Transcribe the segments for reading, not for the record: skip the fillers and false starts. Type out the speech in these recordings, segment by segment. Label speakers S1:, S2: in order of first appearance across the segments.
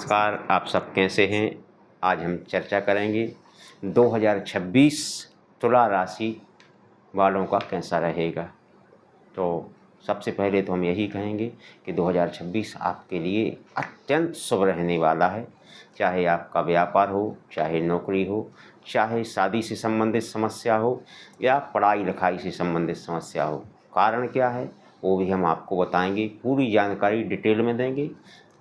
S1: नमस्कार, आप सब कैसे हैं। आज हम चर्चा करेंगे 2026 तुला राशि वालों का कैसा रहेगा। तो सबसे पहले तो हम यही कहेंगे कि 2026 आपके लिए अत्यंत शुभ रहने वाला है। चाहे आपका व्यापार हो, चाहे नौकरी हो, चाहे शादी से संबंधित समस्या हो या पढ़ाई लिखाई से संबंधित समस्या हो। कारण क्या है वो भी हम आपको बताएंगे, पूरी जानकारी डिटेल में देंगे।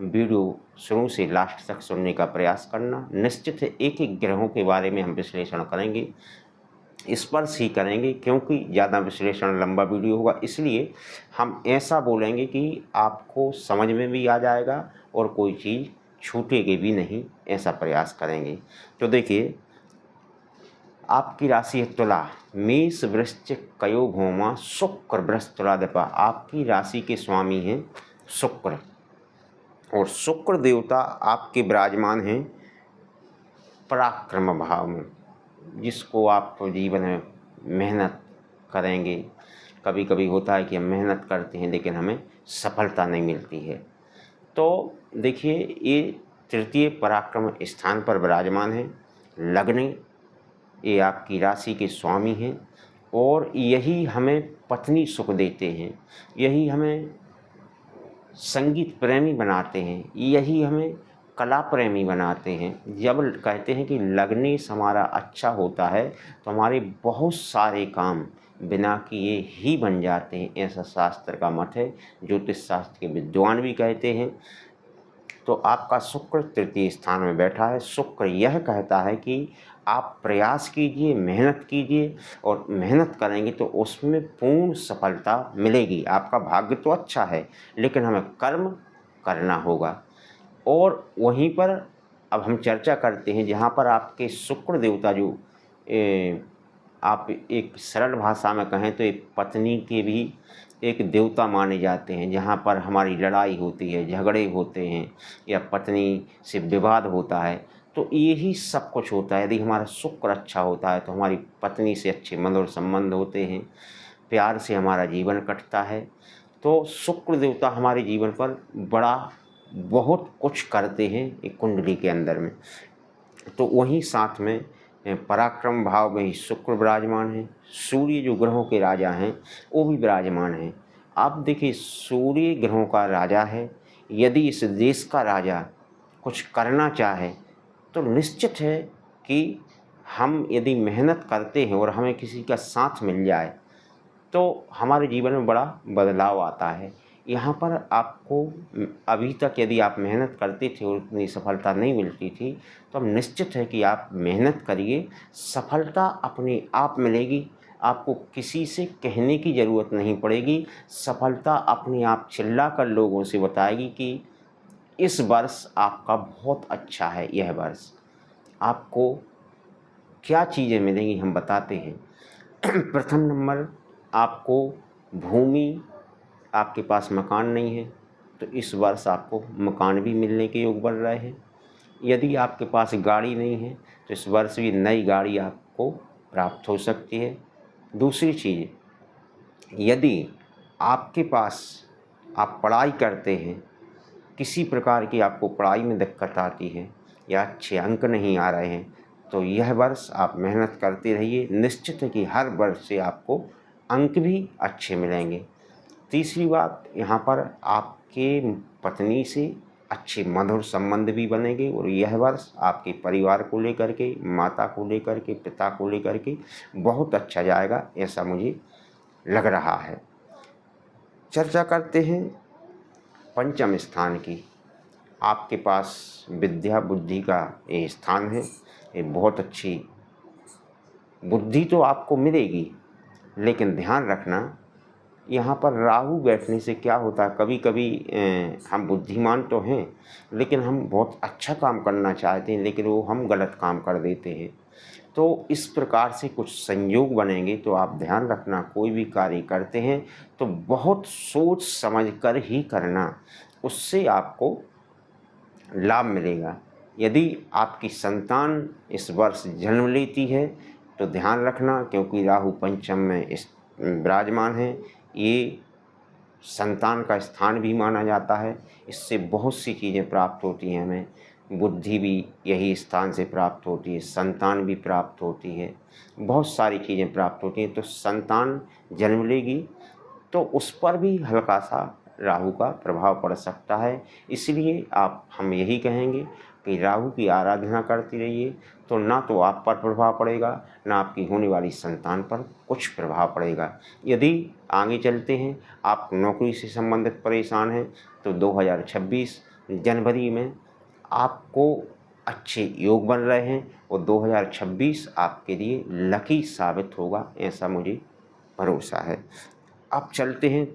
S1: वीडियो शुरू से लास्ट तक सुनने का प्रयास करना। निश्चित है एक एक ग्रहों के बारे में हम विश्लेषण करेंगे, स्पर्श ही करेंगे, क्योंकि ज़्यादा विश्लेषण लंबा वीडियो होगा, इसलिए हम ऐसा बोलेंगे कि आपको समझ में भी आ जाएगा और कोई चीज़ छूटेगी भी नहीं, ऐसा प्रयास करेंगे। तो देखिए, आपकी राशि है तुला। मेष वृश्चिक कयो भौमा शुक्र वृष तुलाधिपा। आपकी राशि के स्वामी हैं शुक्र, और शुक्र देवता आपके विराजमान हैं पराक्रम भाव में, जिसको आप जीवन में मेहनत करेंगे। कभी कभी होता है कि हम मेहनत करते हैं लेकिन हमें सफलता नहीं मिलती है। तो देखिए, ये तृतीय पराक्रम स्थान पर विराजमान है। लग्न ये आपकी राशि के स्वामी हैं और यही हमें पत्नी सुख देते हैं, यही हमें संगीत प्रेमी बनाते हैं, यही हमें कला प्रेमी बनाते हैं। जब कहते हैं कि लग्न हमारा अच्छा होता है तो हमारे बहुत सारे काम बिना किए ही बन जाते हैं, ऐसा शास्त्र का मत है, ज्योतिष शास्त्र के विद्वान भी कहते हैं। तो आपका शुक्र तृतीय स्थान में बैठा है। शुक्र यह कहता है कि आप प्रयास कीजिए, मेहनत कीजिए, और मेहनत करेंगे तो उसमें पूर्ण सफलता मिलेगी। आपका भाग्य तो अच्छा है लेकिन हमें कर्म करना होगा। और वहीं पर अब हम चर्चा करते हैं जहाँ पर आपके शुक्र देवता जो आप एक सरल भाषा में कहें तो एक पत्नी के भी एक देवता माने जाते हैं। जहाँ पर हमारी लड़ाई होती है, झगड़े होते हैं या पत्नी से विवाद होता है, तो यही सब कुछ होता है। यदि हमारा शुक्र अच्छा होता है तो हमारी पत्नी से अच्छे मधुर संबंध होते हैं, प्यार से हमारा जीवन कटता है। तो शुक्र देवता हमारे जीवन पर बहुत कुछ करते हैं एक कुंडली के अंदर में। तो वहीं साथ में पराक्रम भाव में ही शुक्र विराजमान है। सूर्य जो ग्रहों के राजा हैं वो भी विराजमान हैं। आप देखिए, सूर्य ग्रहों का राजा है। यदि इस देश का राजा कुछ करना चाहे तो निश्चित है कि हम यदि मेहनत करते हैं और हमें किसी का साथ मिल जाए तो हमारे जीवन में बड़ा बदलाव आता है। यहाँ पर आपको अभी तक यदि आप मेहनत करते थे और उतनी सफलता नहीं मिलती थी, तो अब निश्चित है कि आप मेहनत करिए, सफलता अपने आप मिलेगी। आपको किसी से कहने की ज़रूरत नहीं पड़ेगी। सफलता अपने आप चिल्ला कर लोगों से बताएगी कि इस वर्ष आपका बहुत अच्छा है। यह वर्ष आपको क्या चीज़ें मिलेंगी हम बताते हैं। प्रथम नंबर, आपको भूमि, आपके पास मकान नहीं है तो इस वर्ष आपको मकान भी मिलने के योग बन रहे हैं। यदि आपके पास गाड़ी नहीं है तो इस वर्ष भी नई गाड़ी आपको प्राप्त हो सकती है। दूसरी चीज़, यदि आपके पास आप पढ़ाई करते हैं, किसी प्रकार की आपको पढ़ाई में दिक्कत आती है या अच्छे अंक नहीं आ रहे हैं, तो यह वर्ष आप मेहनत करते रहिए। निश्चित है कि हर वर्ष से आपको अंक भी अच्छे मिलेंगे। तीसरी बात, यहाँ पर आपके पत्नी से अच्छे मधुर संबंध भी बनेंगे और यह वर्ष आपके परिवार को लेकर के, माता को लेकर के, पिता को लेकर के बहुत अच्छा जाएगा, ऐसा मुझे लग रहा है। चर्चा करते हैं पंचम स्थान की। आपके पास विद्या बुद्धि का ये स्थान है। ये बहुत अच्छी बुद्धि तो आपको मिलेगी, लेकिन ध्यान रखना, यहाँ पर राहु बैठने से क्या होता है, कभी कभी हम बुद्धिमान तो हैं लेकिन हम बहुत अच्छा काम करना चाहते हैं लेकिन वो हम गलत काम कर देते हैं। तो इस प्रकार से कुछ संयोग बनेंगे। तो आप ध्यान रखना, कोई भी कार्य करते हैं तो बहुत सोच समझ कर ही करना, उससे आपको लाभ मिलेगा। यदि आपकी संतान इस वर्ष जन्म लेती है तो ध्यान रखना, क्योंकि राहु पंचम में विराजमान है। ये संतान का स्थान भी माना जाता है। इससे बहुत सी चीज़ें प्राप्त होती हैं हमें। बुद्धि भी यही स्थान से प्राप्त होती है, संतान भी प्राप्त होती है, बहुत सारी चीज़ें प्राप्त होती हैं। तो संतान जन्म लेगी तो उस पर भी हल्का सा राहु का प्रभाव पड़ सकता है। इसलिए हम यही कहेंगे कि राहु की आराधना करती रहिए, तो ना तो आप पर प्रभाव पड़ेगा, ना आपकी होने वाली संतान पर कुछ प्रभाव पड़ेगा। यदि आगे चलते हैं, आप नौकरी से संबंधित परेशान हैं, तो 2026 जनवरी में आपको अच्छे योग बन रहे हैं और 2026 आपके लिए लकी साबित होगा, ऐसा मुझे भरोसा है। अब चलते हैं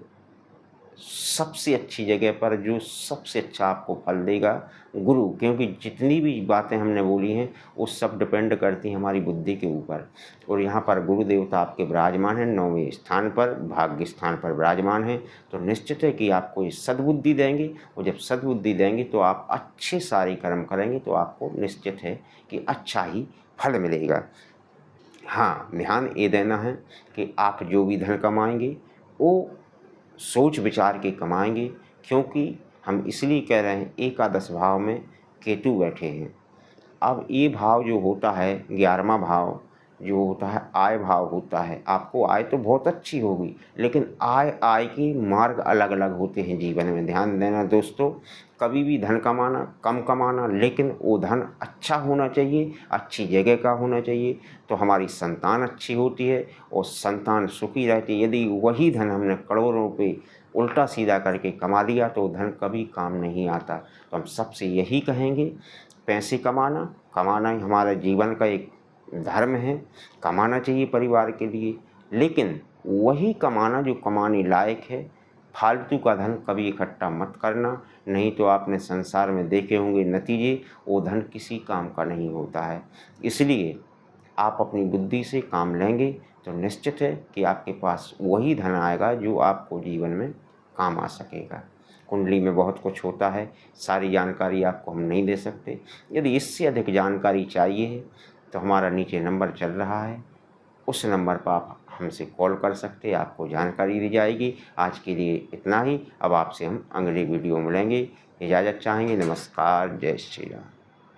S1: सबसे अच्छी जगह पर, जो सबसे अच्छा आपको फल देगा, गुरु। क्योंकि जितनी भी बातें हमने बोली हैं वो सब डिपेंड करती हैं हमारी बुद्धि के ऊपर, और यहाँ पर गुरु देवता आपके विराजमान हैं 9वें स्थान पर, भाग्य स्थान पर विराजमान हैं। तो निश्चित है कि आपको ये सद्बुद्धि देंगे, और जब सद्बुद्धि देंगे तो आप अच्छे सारे कर्म करेंगे तो आपको निश्चित है कि अच्छा ही फल मिलेगा। हाँ, ध्यान ये देना है कि आप जो भी धन कमाएंगे वो सोच विचार के कमाएंगे, क्योंकि हम इसलिए कह रहे हैं एकादश भाव में केतु बैठे हैं। अब ये भाव जो होता है 11वां भाव जो होता है आय भाव होता है। आपको आय तो बहुत अच्छी होगी, लेकिन आय के मार्ग अलग अलग होते हैं जीवन में। ध्यान देना दोस्तों, कभी भी धन कमाना, कम कमाना, लेकिन वो धन अच्छा होना चाहिए, अच्छी जगह का होना चाहिए, तो हमारी संतान अच्छी होती है और संतान सुखी रहती है। यदि वही धन हमने करोड़ों रुपये उल्टा सीधा करके कमा लिया तो धन कभी काम नहीं आता। तो हम सबसे यही कहेंगे, पैसे कमाना ही हमारा जीवन का एक धर्म है, कमाना चाहिए परिवार के लिए, लेकिन वही कमाना जो कमाने लायक है। फालतू का धन कभी इकट्ठा मत करना, नहीं तो आपने संसार में देखे होंगे नतीजे, वो धन किसी काम का नहीं होता है। इसलिए आप अपनी बुद्धि से काम लेंगे तो निश्चित है कि आपके पास वही धन आएगा जो आपको जीवन में काम आ सकेगा। कुंडली में बहुत कुछ होता है, सारी जानकारी आपको हम नहीं दे सकते। यदि इससे अधिक जानकारी चाहिए तो हमारा नीचे नंबर चल रहा है, उस नंबर पर आप हमसे कॉल कर सकते हैं, आपको जानकारी दी जाएगी। आज के लिए इतना ही। अब आपसे हम अगली वीडियो मिलेंगे। इजाज़त चाहेंगे। नमस्कार, जय श्री राम।